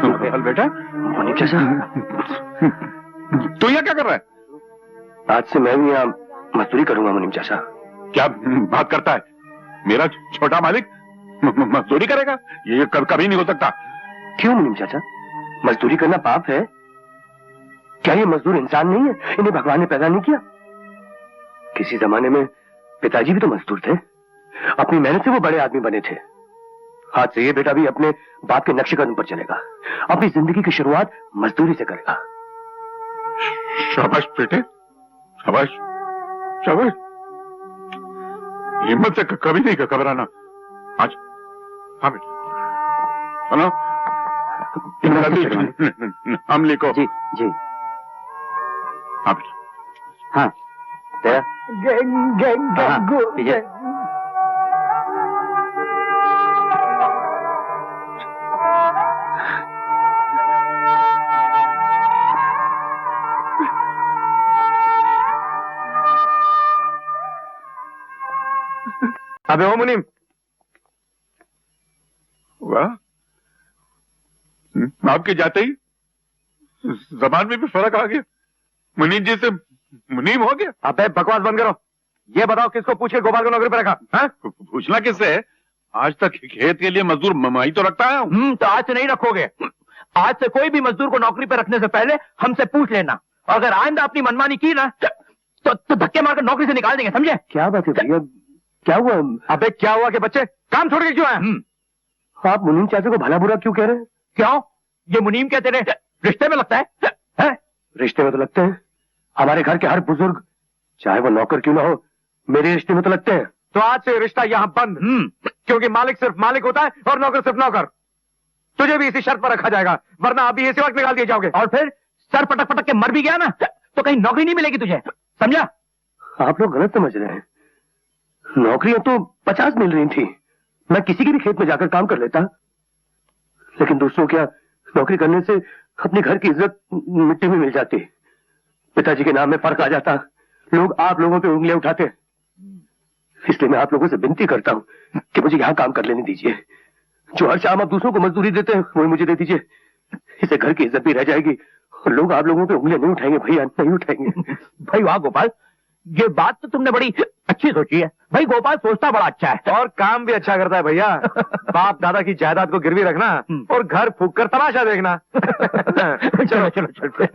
बेटा मुनीम चाचा, तू यहाँ क्या कर रहा है? आज से मैं भी यहाँ मजदूरी करूंगा मुनीम चाचा। क्या बात करता है? मेरा छोटा मालिक मजदूरी करेगा? ये कभी नहीं हो सकता। क्यों मुनीम चाचा, मजदूरी करना पाप है? क्या ये मजदूर इंसान नहीं है? इन्हें भगवान ने पैदा नहीं किया? किसी जमाने में पिताजी भी तो मजदूर थे, अपनी मेहनत से वो बड़े आदमी बने थे। आज से ये बेटा भी अपने बाप के नक्शे कदम पर चलेगा, अपनी जिंदगी की शुरुआत मजदूरी से करेगा। शाबाश बेटे, शाबाश शाबाश। हिम्मत से कभी नहीं घबराना। आज हाँ बेटा, सुनो, हम लिखो। जी जी। हाँ बेटा। हाँ तेरा पीछे। अबे ओ मुनीम, वाह, आपके जाते ही जबान में भी फर्क आ गया। मुनीम जी से मुनीम हो गया। अबे बकवास बंद करो। ये बताओ किसको पूछ के गोपाल को नौकरी पर रखा? हाँ? पूछना किससे है? आज तक खेत के लिए मजदूर ममाई तो रखता है। तो आज से नहीं रखोगे। आज से कोई भी मजदूर को नौकरी पर रखने से पहले हमसे पूछ लेना, और अगर आइंदा अपनी मनमानी की ना तो धक्के मारकर नौकरी से निकाल देंगे, समझे? क्या बात है भैया, क्या हुआ? अबे क्या हुआ कि बच्चे काम छोड़ के क्यों आए? आप मुनीम चाचा को भला बुरा क्यों कह रहे हैं? क्यों? ये मुनीम क्या तेरे रिश्ते में लगता है? रिश्ते में तो लगते हैं। हमारे घर के हर बुजुर्ग, चाहे वो नौकर क्यों ना हो, मेरे रिश्ते में तो लगते हैं। तो आज से रिश्ता यहाँ बंद। क्योंकि मालिक सिर्फ मालिक होता है और नौकर सिर्फ नौकर। तुझे भी इसी शर्त पर रखा जाएगा, वरना अभी इसी वक्त निकाल दिए जाओगे। और फिर सर पटक पटक के मर भी गया ना तो कहीं नौकरी नहीं मिलेगी तुझे, समझा? आप लोग गलत समझ रहे हैं। नौकरियां तो 50 मिल रही थी, मैं किसी के भी खेत में जाकर काम कर लेता। लेकिन दोस्तों, क्या नौकरी करने से अपने घर की इज्जत मिट्टी में मिल जाती, पिताजी के नाम में फर्क आ जाता, लोग आप लोगों पे उंगलियां उठाते। इसलिए मैं आप लोगों से विनती करता हूं कि मुझे यहाँ काम कर लेने दीजिए। जो हर शाम आप दूसरों को मजदूरी देते हैं वही मुझे दे दीजिए। इससे घर की इज्जत भी रह जाएगी और लोग आप लोगों पे उंगलियां नहीं उठाएंगे भैया, नहीं उठाएंगे। भाई वाह गोपाल, ये बात तो तुमने बड़ी अच्छी सोची है। भाई गोपाल सोचता बड़ा अच्छा है और काम भी अच्छा करता है भैया। बाप दादा की जायदाद को गिरवी रखना और घर फूंक कर तमाशा देखना। चलो चलो चलो।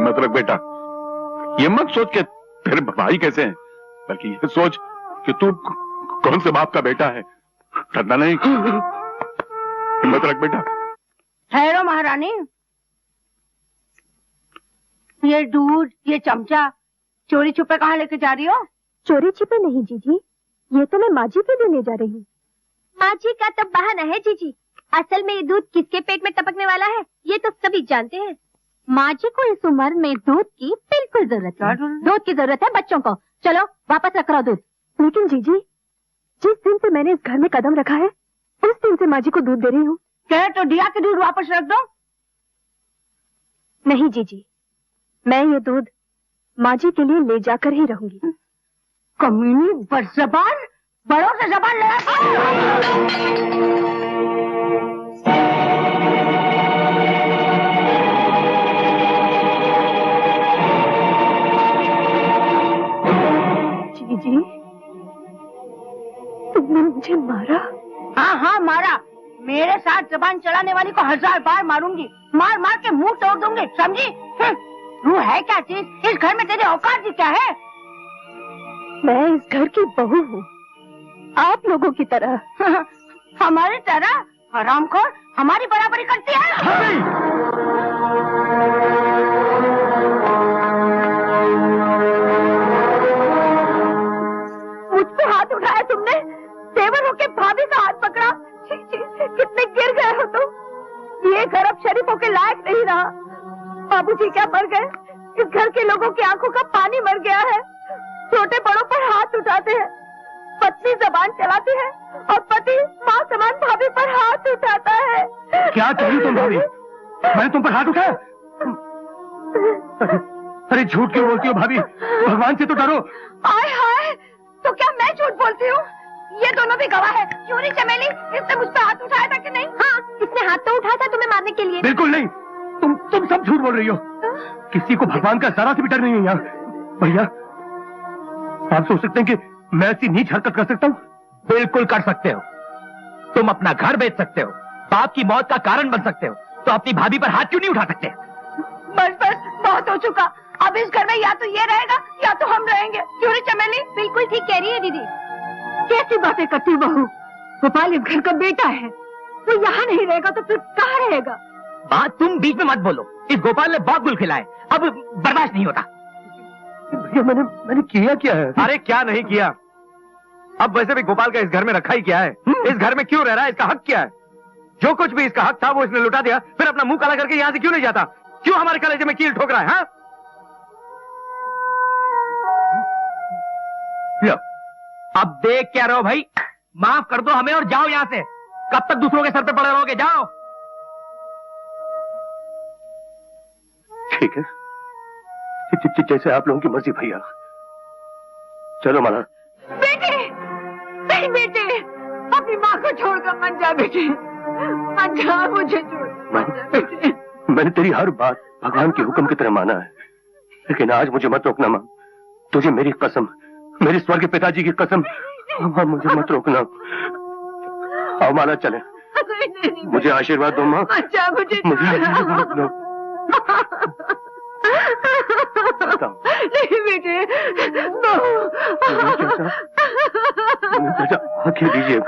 मतलब बेटा, ये मत सोच के तेरे भाई कैसे हैं, बल्कि ये सोच कि तू कौन से बाप का बेटा है। डरना नहीं, हिम्मत रख बेटा। ठहरो महारानी, ये दूध, ये चमचा चोरी छुपे कहाँ लेके जा रही हो? चोरी छिपे नहीं जीजी, ये तो मैं माजी के देने जा रही हूँ। माजी का तो बहाना है जीजी, असल में ये दूध किसके पेट में टपकने वाला है ये तो सभी जानते हैं। माजी को इस उम्र में दूध की बिल्कुल जरूरत है। दूध की जरूरत है बच्चों को। चलो वापस रख रहा दूध। लेकिन जीजी, जिस दिन से मैंने इस घर में कदम रखा है उस दिन से माजी को दूध दे रही हूँ। कहे तो दिया के दूध वापस रख दो। नहीं जीजी, मैं ये दूध माजी के लिए ले जाकर ही रहूंगी। कमीनी बदज़बान, बड़ों से जबान लड़ा। जीजी, तुमने मुझे मारा? हाँ हाँ मारा। मेरे साथ जबान चलाने वाली को 1000 बार मारूंगी, मार मार के मुंह तोड़ दूंगी, समझी? तू है क्या चीज? इस घर में तेरी औकात ही क्या है? मैं इस घर की बहू हूँ, आप लोगों की तरह। हमारी तरह? हरामखोर हमारी बराबरी करती है? मुझ पे हाथ उठाया तुमने, तेवर होके भाभी का हाथ पकड़ा। कितने गिर गए हो तुम। ये घर अब शरीफों के लायक नहीं रहा। बाबूजी क्या मर गए, इस घर के लोगों की आंखों का पानी मर गया है। छोटे बड़ों पर हाथ उठाते हैं, पत्नी जबान चलाती है और पति माँ समान भाभी पर हाथ उठाता है। क्या कह रही तुम भाभी? मैंने तुम पर हाथ उठाया? अरे झूठ क्यों बोलती हो भाभी? भगवान से तो डरो। हाय हाय, तो क्या मैं झूठ बोलती हूँ? ये दोनों भी गवाह है। चोरी चमेली, इसने मुझ पर हाथ उठाया था कि नहीं सब झूठ बोल रही हो। किसी को भगवान का जरा से भी डर नहीं है यहाँ। भैया, आप सोच सकते हैं कि मैं ऐसी नीच हरकत कर सकता हूँ? बिल्कुल कर सकते हो। तुम अपना घर बेच सकते हो, बाप की मौत का कारण बन सकते हो, तो अपनी भाभी पर हाथ क्यों नहीं उठा सकते? बस बस, बहुत हो चुका। अब इस घर में या तो ये रहेगा या तो हम रहेंगे। क्यों रे चमेली? बिल्कुल ठीक कह रही है दीदी। कैसी बातें करती हो बहू? गोपाल इस घर का बेटा है, वो यहाँ नहीं रहेगा तो फिर कहाँ रहेगा? बात तुम बीच में मत बोलो। इस गोपाल ने बहुत गुल खिलाए, अब बर्दाश्त नहीं होता। भैया, मैंने किया क्या है? अरे क्या नहीं किया? अब वैसे भी गोपाल का इस घर में रखा ही क्या है? इस घर में क्यों रह रहा है? इसका हक क्या है? जो कुछ भी इसका हक था वो इसने लुटा दिया, फिर अपना मुंह काला करके यहाँ से क्यों नहीं जाता? क्यों हमारे कलेजे में कील ठोक रहा है? हाँ? लो, अब देख क्या रहो भाई, माफ कर दो हमें और जाओ यहाँ से। कब तक दूसरों के सर पे पड़े रहोगे? जाओ। ठीक है, जैसे आप लोगों की मर्जी भैया। चलो माला। बेटे, नहीं बेटे, अपनी माँ को छोड़कर मत जा बेटे, मत जा, मुझे छोड़ मत जा बेटे। मैंने तेरी हर बात भगवान के हुक्म की तरह माना है, लेकिन आज मुझे मत रोकना माँ। तुझे मेरी कसम, मेरे स्वर्गीय पिताजी की कसम, माँ मुझे मत रोकना। आओ माला चले। मुझे आशीर्वाद दो माँ। अच्छा, मुझे आशीर्वाद दो। नहीं बेटे, चाचा आंखें दीजिए।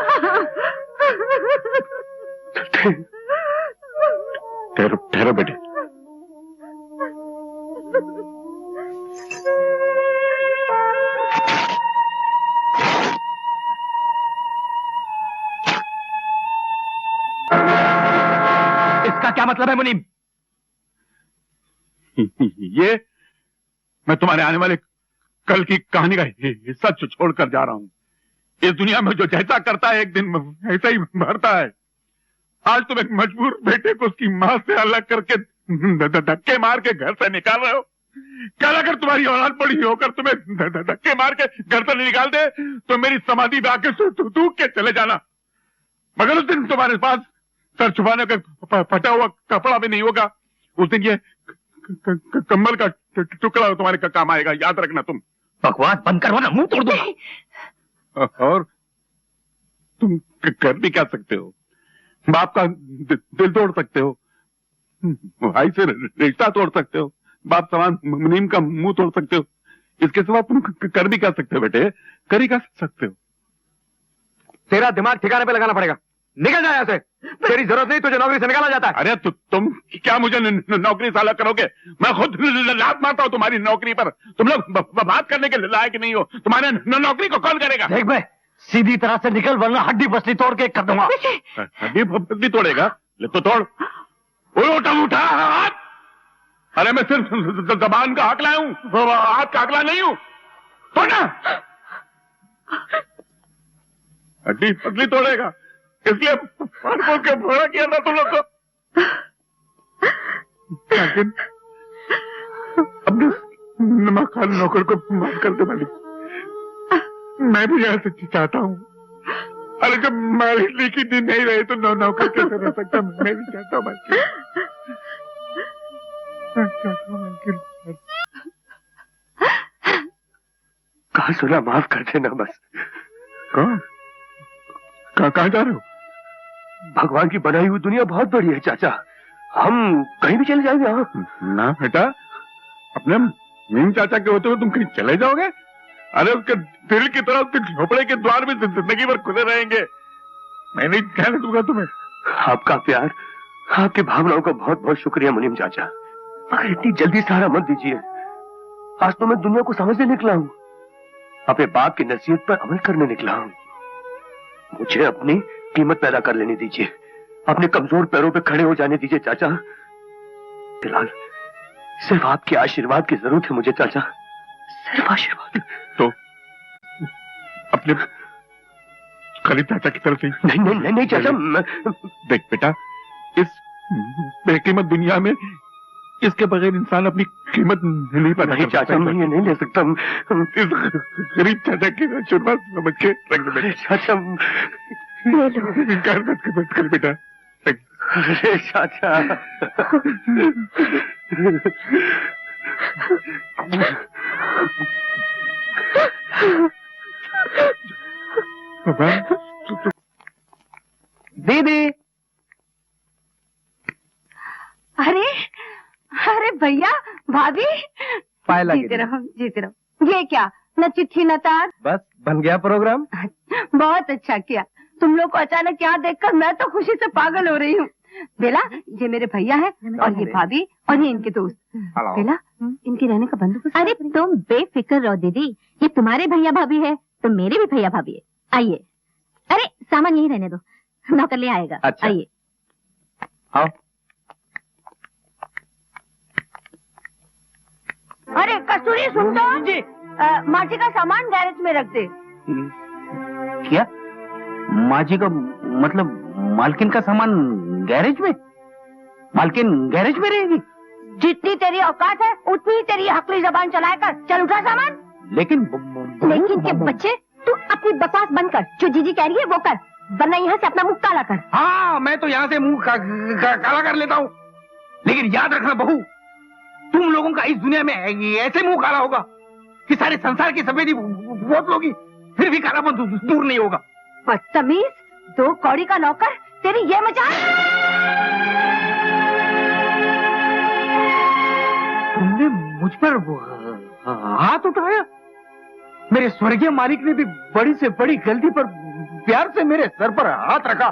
ठहरो ठहरो बेटे। इसका क्या मतलब है मुनीम? ये मैं तुम्हारे आने वाले कल की कहानी का हिस्सा छोड़कर जा रहा हूं। इस दुनिया में जो जैसा करता है एक दिन ऐसा ही भरता है। आज तुम एक मजबूर बेटे को उसकी मां से अलग करके धक्के मार के घर से निकाल रहे हो। कल अगर तुम्हारी औलाद बड़ी होकर तुम्हें धक्के मार के घर से निकाल दे तो मेरी समाधि में आके थूक के चले जाना। मगर उस दिन तुम्हारे पास सर छुपाने का फटा हुआ कपड़ा भी नहीं होगा। उस दिन ये कम्बल का टुकड़ा तुम्हारे काम आएगा, याद रखना। तुम बकवास बंद करो ना, मुंह तोड़ दूंगा। और तुम कर भी क्या सकते हो? बाप का दिल तोड़ सकते हो, भाई से रिश्ता तोड़ सकते हो, बाप समान मुनीम का मुंह तोड़ सकते हो। इसके सिवा तुम कर भी क्या सकते हो बेटे? कर ही क्या सकते हो? तेरा दिमाग ठिकाने पे लगाना पड़ेगा। निकल जाए यहाँ से। तेरी जरूरत नहीं, तुझे नौकरी से निकाला जाता है। अरे तुम क्या मुझे नौकरी से अलग करोगे? मैं खुद लात मारता हूँ तुम्हारी नौकरी पर। तुम लोग बात करने के लायक नहीं हो। तुम्हारे नौकरी को कौन करेगा? देख मैं सीधी तरह से निकल, वरना हड्डी पसली तोड़ के कर दूंगा। हड्डी पसली तोड़ेगा? ले तो तोड़। उठा उठा हाथ। अरे मैं सिर्फ जबान का हकला हूँ, हाथ का हकला नहीं हूँ। तोड़ना। हड्डी पसली तोड़ेगा, इसलिए बोल के भोड़ा किया था तुम लोग को। लेकिन अपने नमक खाने नौकर को माफ कर दे मालिक। मैं भी यहाँ से चाहता हूँ। अरे जब मालिक लिखी दिन नहीं रहे तो नौकर कैसे रह सकता? मैं भी चाहता हूँ मालिक। कहा सुना, माफ कर देना बस। कहाँ जा रहे हो? भगवान की बनाई हुई दुनिया बहुत बड़ी है चाचा, हम कहीं भी चले जाएंगे। हाँ ना बेटा, अपने मीम चाचा के होते हुए तुम कहीं चले जाओगे? अरे उसके दिल की तरह उसके झोपड़े के द्वार भी जिंदगी भर खुले रहेंगे। मैं नहीं कहने दूंगा तुम्हें। आपका प्यार, आपकी भावनाओं का बहुत बहुत शुक्रिया मुनीम चाचा, मगर इतनी जल्दी सहारा मत दीजिए। आज तो मैं दुनिया को समझने निकला हूँ, अपने बाप की नसीहत पर अमल करने निकला हूँ। मुझे अपनी कीमत पैदा कर लेने दीजिए, अपने कमजोर पैरों पे खड़े हो जाने दीजिए चाचा। फिलहाल सिर्फ आपके आशीर्वाद की जरूरत है मुझे चाचा, सिर्फ आशीर्वाद। तो अपने खलीद चाचा की तरफ से नहीं नहीं नहीं, नहीं चाचा। देख बेटा, इस बेकीमत दुनिया में इसके बगैर इंसान अपनी कीमत नहीं पा। नहीं चाचा, मैं ये नहीं ले सकता। इस गरीब चाचा की आशीर्वाद समझ के रख दे चाचा। इनकार मत कर बेटा। अरे चाचा। दीदी। अरे अरे भैया भाभी, पाए लगे जीते रहो जीते रहो। ये क्या, न चिट्ठी न तार। बस बन गया प्रोग्राम। बहुत अच्छा किया। तुम लोग को अचानक यहाँ देखकर मैं तो खुशी से पागल हो रही हूँ। बेला, ये मेरे भैया है और ये भाभी और ये इनके दोस्त। बेला, इनके रहने का बंदोबस्त। अरे तुम बेफिक्र रहो दीदी, ये तुम्हारे भैया भाभी है तो मेरे भी भैया भाभी है। आइए। अरे सामान यहीं रहने दो, नौकर ले आएगा। अच्छा। आइए। आओ। अरे कस्तूरी सुन तो जी। माटी का सामान गैरेज में रख दे। क्या? माजी का मतलब मालकिन का सामान गैरेज में? मालकिन गैरेज में रहेगी? जितनी तेरी औकात है उतनी ही तेरी हकली जबान चलाए कर। चल उठा सामान। लेकिन लेकिन के बच्चे, तू अपनी बकवास बंद कर। जो जीजी कह रही है वो कर, वरना यहाँ से अपना मुंह काला कर। हाँ, मैं तो यहाँ से मुंह काला कर लेता हूँ, लेकिन याद रखना बहू, तुम लोगों का इस दुनिया में ऐसे मुंह काला होगा कि सारे संसार की सफेदी बहुत लोगी, फिर भी कालापन दूर नहीं होगा। बदतमीज, 2 कौड़ी का नौकर, तेरी ये मजाल। तुमने मुझ पर हाथ उठाया? मेरे स्वर्गीय मालिक ने भी बड़ी से बड़ी गलती पर प्यार से मेरे सर पर हाथ रखा,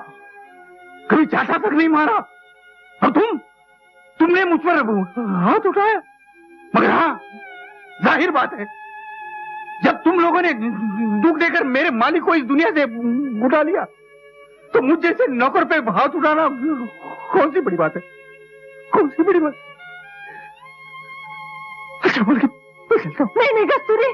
कभी चाटा तक नहीं मारा, और तुमने मुझ पर हाथ उठाया। मगर हाँ, जाहिर बात है, जब तुम लोगों ने दुख देकर मेरे मालिक को इस दुनिया से उठा लिया, तो मुझ जैसे नौकर पे हाथ उठाना कौन सी बड़ी बात है? कौन सी बड़ी बात? अच्छा बोल के नहीं कस्तूरी।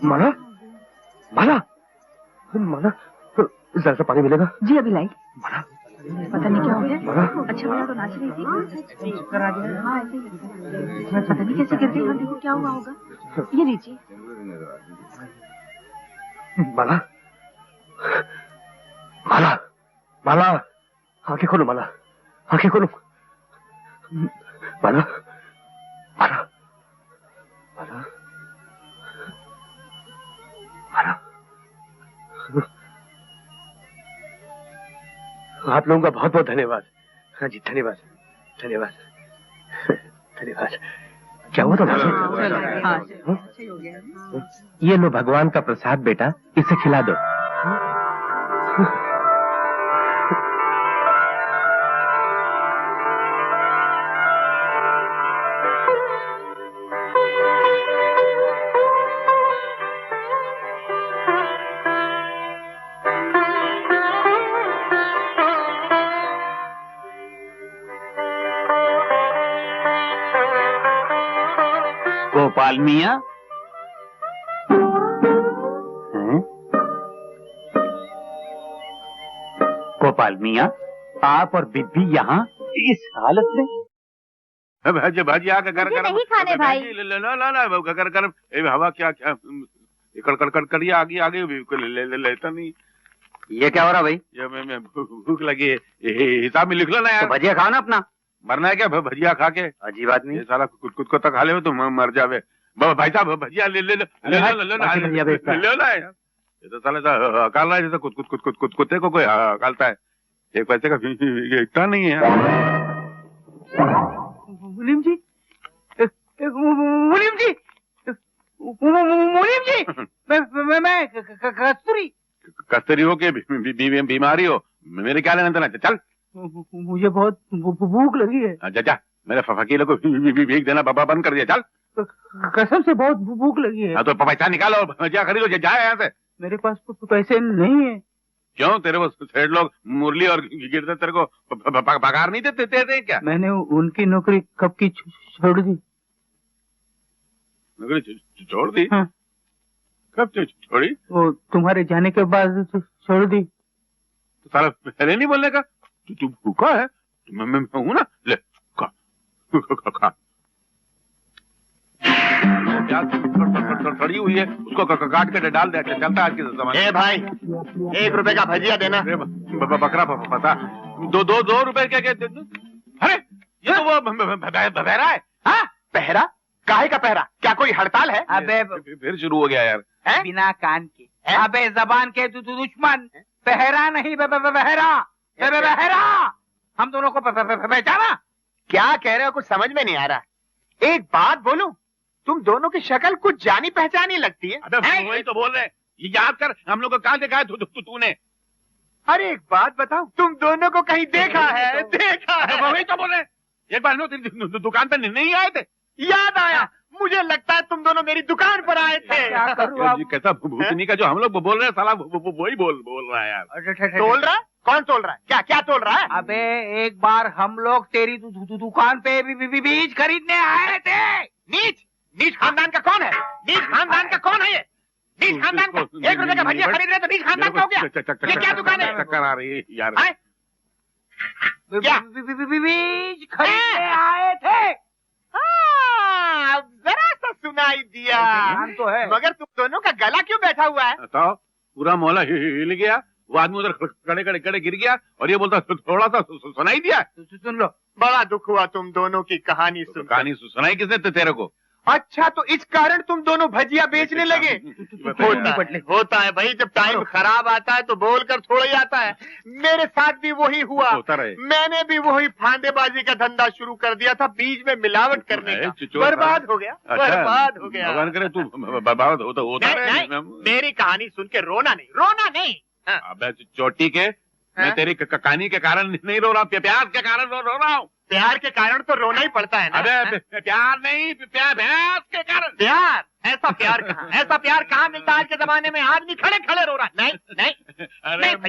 माला, माला, माला, जरा सा पानी मिलेगा? जी अभी लाई। माला, पता नहीं क्या हो गया। माला, अच्छा वाला तो नाच रही थी, चक्कर आ गया। हाँ ऐसे ही पता नहीं कैसे गिर गई। हाँ देखो क्या हुआ होगा। ये लीजिए। माला, माला, माला, आंखें खोलो माला, आंखें खोलो। माला, माला, माला, माला। आप लोगों का बहुत बहुत धन्यवाद। हाँ जी, धन्यवाद, धन्यवाद, धन्यवाद। क्या हुआ था? ये लो भगवान का प्रसाद बेटा, इसे खिला दो। गोपाल मियाँ, गोपाल मियाँ, आप और बिब्बी यहाँ इस हालत में? भाजी भाजी आकर कर मुझे नहीं खाने भाई। कर कर हवा क्या क्या कड़कड़िया आगे आगे लेता नहीं। ये क्या हो रहा भाई? ये मैं भूख लगी है, हिसाब में लिख लो ना यार। तो भजिया खाओ ना अपना। मरना है क्या भजिया खा के? अजीब आदमी। ये साला कुछ को तो खा ले तो मर जावे। भाई साहब भजिया ले लो ना यार। ये तो साला अकाल रहा है जैसे कुत्ते को कोई अकालता है। एक पैसे का इतना नहीं है यार। मुनीम जी, मुनीम जी, मुनीम जी, मैं कस्तूरी हो के बीमारी हो, मेरे क्या लेना देना? चल, मुझे बहुत भूख लगी है। जा मेरे फकीर को भीख देना बाबा बंद कर दिया। चल, कसम से बहुत भूख लगी है। हाँ तो पैसा निकालो और भजिया खरीदो, जाए यहाँ से। मेरे पास पैसे नहीं है। क्यों? तेरे वो सेठ लोग मुरली और गिरते तेरे को पगार नहीं देते क्या? मैंने उनकी नौकरी कब की छोड़ दी। नौकरी छोड़ दी? हाँ। कब छोड़ी? वो तुम्हारे जाने के बाद छोड़ दी। तो सारा पहले नहीं बोलने का? तू भूखा है? मैं हूं ना, ले खा। सड़ी हुई है, उसको काट के डाल दे, चलता है आज के जमाने। ए भाई, 1 रुपए का भजिया देना। बकरा पता 2 रुपए क्या? अरे ये तो वो बहरा है। हाँ, पहरा? काहे का पहरा? क्या कोई हड़ताल है? अबे फिर शुरू हो गया यार। बिना कान के, अबे जबान के तू दुश्मन। पहरा नहीं, बहरा। हम दोनों को पहचाना? क्या कह रहे हो? कुछ समझ में नहीं आ रहा। एक बात बोलूं, तुम दोनों की शक्ल कुछ जानी पहचानी लगती है। अबे वही तो बोल रहे हैं, ये याद कर, हम लोग को कहाँ देखा है तूने? अरे एक बात बताओ, तुम दोनों को कहीं देखा है? देखा है? वही तो बोल रहे हैं। एक बार नो तेरी दुकान पे नहीं आए थे? याद आया, मुझे लगता है तुम दोनों मेरी दुकान पर आए थे। क्या करूं अब? ये कैसा भूतनी का जो हम लोग बोल रहे हैं, साला वही बोल रहा है यार। तोल रहा? कौन तोल रहा है? क्या तोल रहा है? अबे एक बार हम लोग तेरी दुकान पे बीज खरीदने आए थे। नीच खानदान का कौन है? नीच खानदान का कौन है ये? नीच खानदान का 1 रुपए का भजिया खरीद रहे तो नीच खानदान का हो गया? ये क्या दुकान है? चक्कर आ रही है यार। क्या? बीज खरीदने आए थे। हाँ, अब जरा सा सुनाई दिया। ध्यान तो है। मगर तुम दोनों का गला क्यों बैठा हुआ है? बताओ, पूरा मोहल्ला हिल गया, वो आदमी उधर खड़े गिर गया और ये बोलता थोड़ा सा सुनाई दिया। सुन लो, बड़ा दुख हुआ तुम दोनों की कहानी सुन। कहानी सुनाई किसने तेरे को? अच्छा, तो इस कारण तुम दोनों भजिया बेचने लगे? होता है भाई, जब टाइम खराब आता है तो बोलकर थोड़ा ही आता है। मेरे साथ भी वही हुआ। होता रहे। मैंने भी वही फांदेबाजी का धंधा शुरू कर दिया था, बीज में मिलावट करने का। बर्बाद हो गया। बर्बाद हो गया। भगवान करे तू बर्बाद होता रहे। मेरी कहानी सुन के रोना नहीं। अबे चोटी के, मैं तेरी कहानी के कारण नहीं रो रहा, प्यार के कारण रो रहा हूँ। प्यार के कारण तो रोना ही पड़ता है ना। अबे प्यार नहीं, प्यार के कारण। प्यार? ऐसा प्यार कहाँ मिलता है आज के जमाने में? आदमी खड़े रो रहा। नहीं अरे